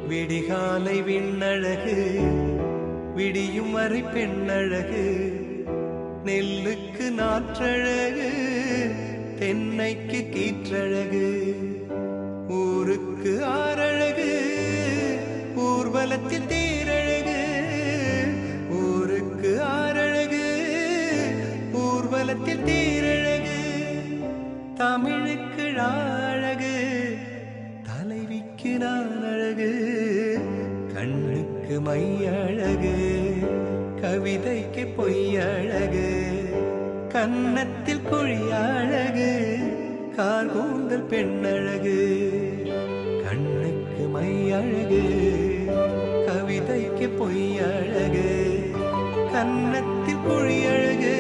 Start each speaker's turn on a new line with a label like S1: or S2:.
S1: விடிகாலை விண்ணழகு விடியும் வரை பெண்ணழகு நெல்லுக்கு நாற்றழகு தென்னைக்கு கீற்றழகு ஊருக்கு ஆறழகு ஊர்வலத்தில் தேரழகு ஊருக்கு ஆறழகு ஊர்வலத்தில் தேரழகு தமிழுக்கு அழகு தலைவிக்கு நான் அழகு கண்ணுக்கு மை அழகு கவிதைக்கு பொய் அழகு கன்னத்தில் குழி அழகு கார்கூந்தல் பெண்ணழகு கண்ணுக்கு மை அழகு கவிதைக்கு பொய் அழகு கன்னத்தில் குழி அழகு